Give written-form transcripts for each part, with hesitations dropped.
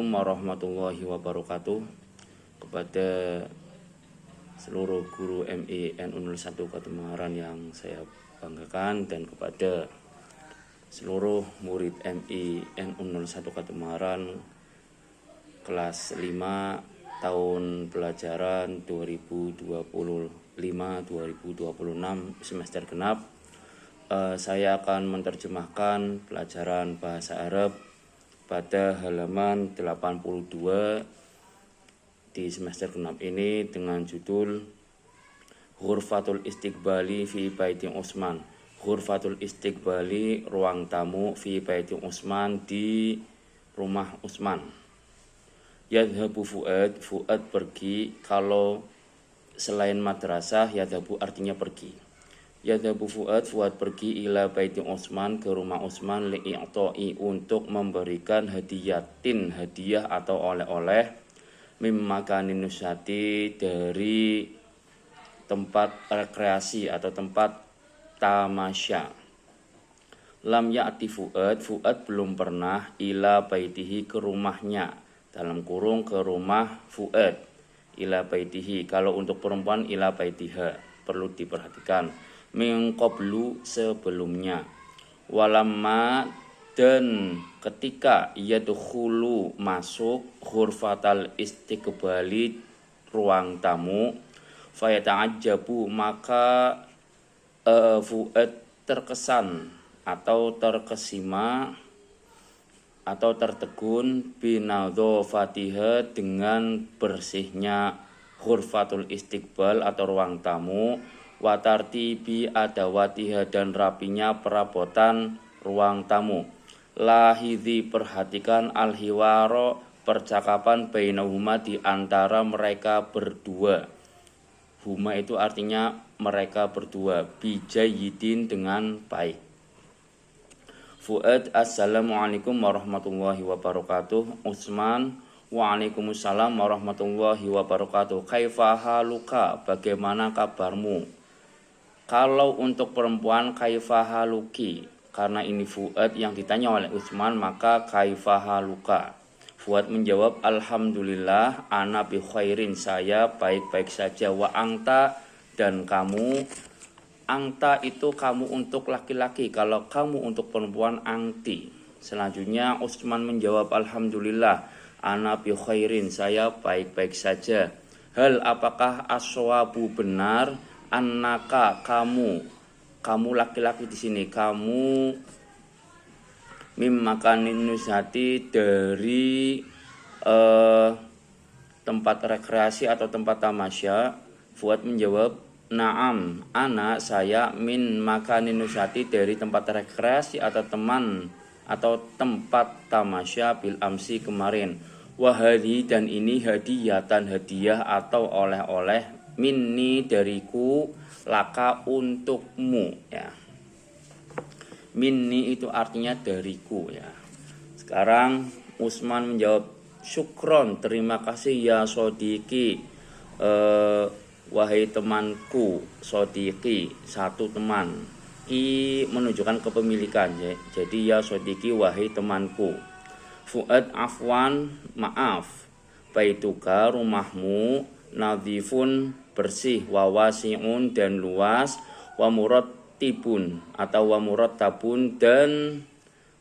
Assalamualaikum warahmatullahi wabarakatuh. Kepada seluruh guru MI NU 01 Kota Ungaran yang saya banggakan, dan kepada seluruh murid MI NU 01 Kota Ungaran kelas 5 tahun pelajaran 2025-2026 semester genap. Saya akan menerjemahkan pelajaran bahasa Arab pada halaman 82 di semester genap ini dengan judul Ghurfatul Istiqbali fi Baiti Utsman. Ghurfatul Istiqbali, ruang tamu, fi Baiti Utsman, di rumah Utsman. Yadhabu Fuad, Fuad pergi. Kalau selain madrasah, yadhabu artinya pergi. Yadhabu Fuad, Fuad pergi ila Baiti Utsman, ke rumah Utsman, li'i'ta'i, untuk memberikan hadiyatin, hadiah atau oleh-oleh, mimakanin nusyati, dari tempat rekreasi atau tempat tamasya. Lam ya'ti Fuad, Fuad belum pernah ila baitihi, ke rumahnya, dalam kurung ke rumah Fuad, ila baitihi. Kalau untuk perempuan ila baitiha, perlu diperhatikan. Min qablu, sebelumnya. Walamma, dan ketika yadkhulu, masuk, ghurfatal istiqbali, ruang tamu, fayata'ajjabu, maka Fuad terkesan atau terkesima atau tertegun, binadhofatiha, dengan bersihnya ghurfatul istiqbal atau ruang tamu, watartibi adawatiha, dan rapinya perabotan ruang tamu. Lahidhi, perhatikan, alhiwaro, percakapan, bainahuma, di antara mereka berdua. Huma itu artinya mereka berdua. Bijayidin, dengan baik. Fuad, assalamualaikum warahmatullahi wabarakatuh. Utsman, waalaikumsalam warahmatullahi wabarakatuh. Kaifa haluka, bagaimana kabarmu? Kalau untuk perempuan kaifa haluki, karena ini Fuad yang ditanya oleh Utsman, maka kaifa haluka. Fuad menjawab, alhamdulillah, ana bi khairin, saya baik-baik saja. Wa angta, dan kamu. Angta itu kamu untuk laki-laki, kalau kamu untuk perempuan angti. Selanjutnya Utsman menjawab, alhamdulillah, ana bi khairin, saya baik-baik saja. Hal, apakah aswabu, benar, annaka, kamu laki-laki di sini, kamu mimakanin nusati, dari tempat rekreasi atau tempat tamasya. Fuad menjawab, na'am, ana, saya, min makanin nusati, dari tempat rekreasi atau tempat tamasya, bil amsi, kemarin. Wahadi, dan ini hadiyatan, hadiah atau oleh-oleh, minni, dariku, laka, untukmu, ya. Minni itu artinya dariku, ya. Sekarang Utsman menjawab, syukron, terima kasih ya sodiki, wahai temanku. Sodiki, satu teman. I menunjukkan kepemilikan, ya. Jadi ya sodiki, wahai temanku. Fuad, afwan, maaf. Baituka, rumahmu, nadhifun, bersih, wawasiun, dan luas, wa murattibun atau wa murattabun, dan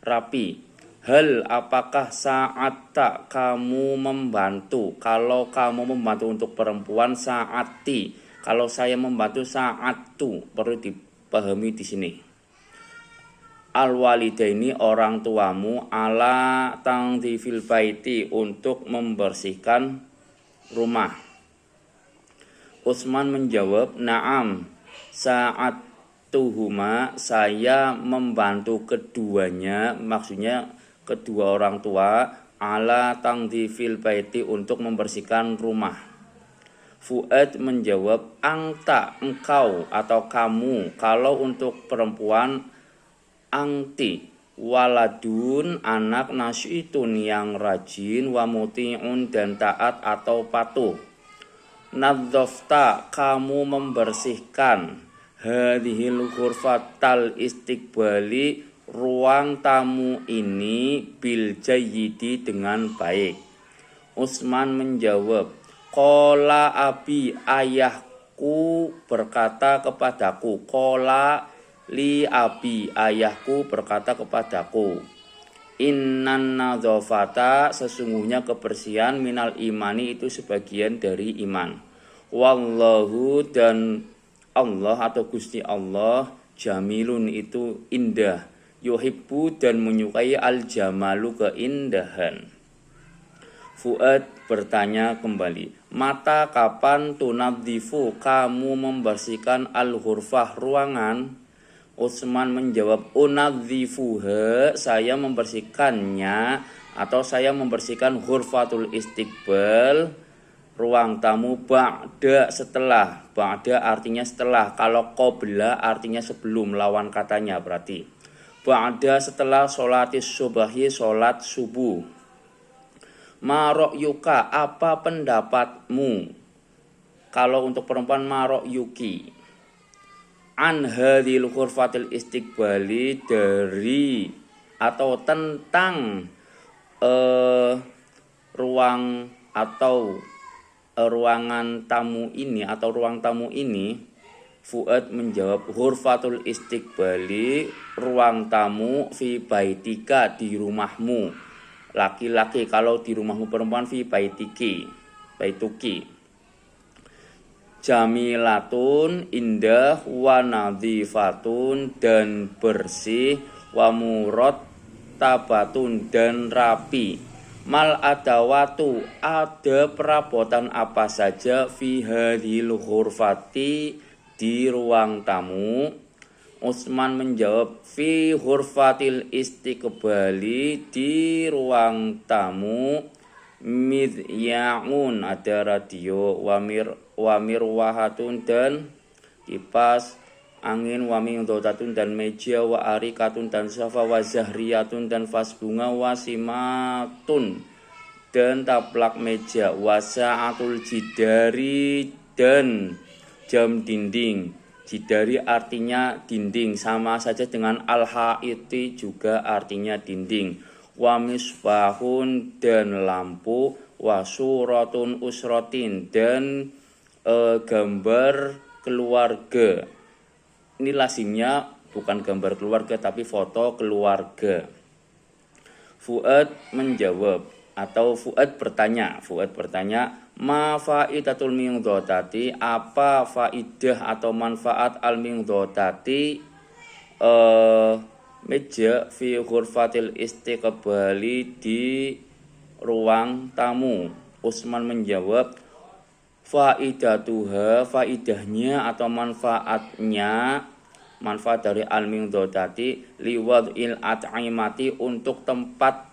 rapi. Hal, apakah sa'atta, kamu membantu. Kalau kamu membantu untuk perempuan, sa'ati. Kalau saya membantu, sa'attu. Perlu dipahami di sini. Al-walidaini, orang tuamu, ala tangdhifil baiti, untuk membersihkan rumah. Utsman menjawab, na'am, sa'attuhuma, saya membantu keduanya, maksudnya kedua orang tua, ala tangdhifil baiti, untuk membersihkan rumah. Fuad menjawab, angta, engkau atau kamu. Kalau untuk perempuan, angti. Waladun, anak, nasyitun, yang rajin, wa muti'un, dan taat atau patuh. Nadzofta, kamu membersihkan. Hadhil ghurfatal istiqbali, ruang tamu ini, bil jayyidi, dengan baik. Utsman menjawab, qala abi, ayahku berkata kepadaku. Qala li abi, ayahku berkata kepadaku. Innan nadzafata, sesungguhnya kebersihan, minal imani, itu sebagian dari iman. Wallahu, dan Allah atau Gusti Allah, jamilun, itu indah. Yuhibbu, dan menyukai al jamalu, keindahan. Fuad bertanya kembali, mata kapan tunadzifu, kamu membersihkan al-ghurfah, ruangan? Utsman menjawab, unadzifuha, saya membersihkannya atau saya membersihkan ghurfatul istiqbal, ruang tamu, ba'da, setelah. Ba'da artinya setelah, kalau qabla artinya sebelum, lawan katanya berarti. Ba'da, setelah sholatis subahi, sholat subuh. Marok yuka, apa pendapatmu? Kalau untuk perempuan marok yuki. An hadhil ghurfatil istiqbali, dari atau tentang ruang atau ruangan tamu ini atau ruang tamu ini. Fuad menjawab, ghurfatul istiqbali, ruang tamu, fi baitika, di rumahmu. Laki-laki, kalau di rumahmu perempuan, fi baitiki, baituki. Jamilatun, indah, wa nadhifatun, dan bersih, wa murattabatun, dan rapi. Mal adawatu, ada perabotan apa saja, fi hadhil ghurfati, di ruang tamu. Utsman menjawab, fi ghurfatil istiqbali, di ruang tamu, midyaun, ada radio, wamir wahatun, dan kipas angin, wamingdotatun, dan meja, wa arikatun, dan safa, wa zahriyatun, dan vas bunga, wasimatun, dan taplak meja, wasa'atul jidari, dan jam dinding. Jidari artinya dinding, sama saja dengan al-haiti, juga artinya dinding. Wa misbahun, dan lampu. Wa suratun usrotin, dan gambar keluarga. Ini lazimnya bukan gambar keluarga tapi foto keluarga. Fuad menjawab, atau Fuad bertanya, ma faidatul mingdotati, apa faidah atau manfaat al mingdotati, meja, fi ghurfatil istiqbali, di ruang tamu. Utsman menjawab, faidatuha, faidahnya atau manfaatnya, manfaat dari al mingdotati, liwadil at'imati, untuk tempat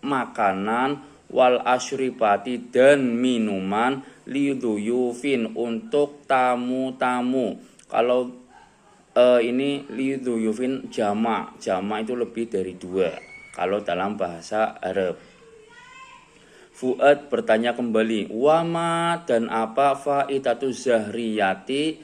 makanan, wal asyribati, dan minuman, liduyufin, untuk tamu-tamu. Kalau ini liduyufin jama' itu lebih dari 2 kalau dalam bahasa Arab. Fuad bertanya kembali, wama, dan apa faidatu zahriyati,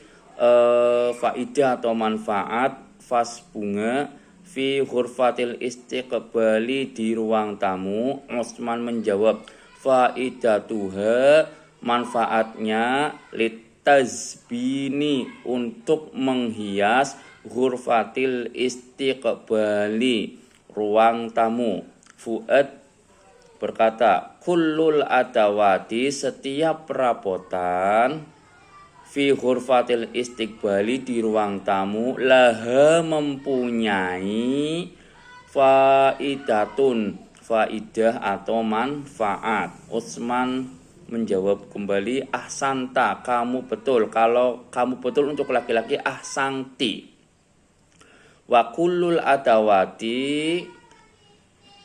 faidah atau manfaat vas bunga, fi ghurfatil istiqbali, di ruang tamu. Utsman menjawab, faidatuha, manfaatnya, litazbini, untuk menghias, ghurfatil istiqbali, ruang tamu. Fuad berkata, kullul adawati, setiap perabotan, fi ghurfatil istiqbali, di ruang tamu, laha, mempunyai, faidatun, faidah atau manfaat. Utsman menjawab kembali, ahsanta, kamu betul. Kalau kamu betul untuk laki-laki, ahsanti. Wa kullul adawati,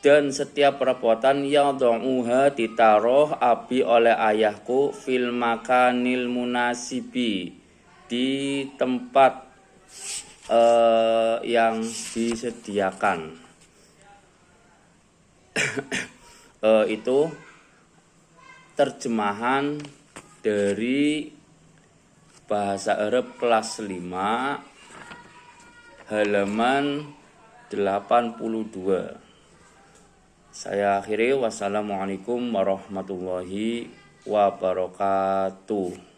dan setiap perabotan, yad'uha, ditaruh, abi, oleh ayahku, fil makanil munasibi, di tempat yang disediakan. Itu terjemahan dari bahasa Arab kelas 5 halaman 82. Saya akhiri, wassalamualaikum warahmatullahi wabarakatuh.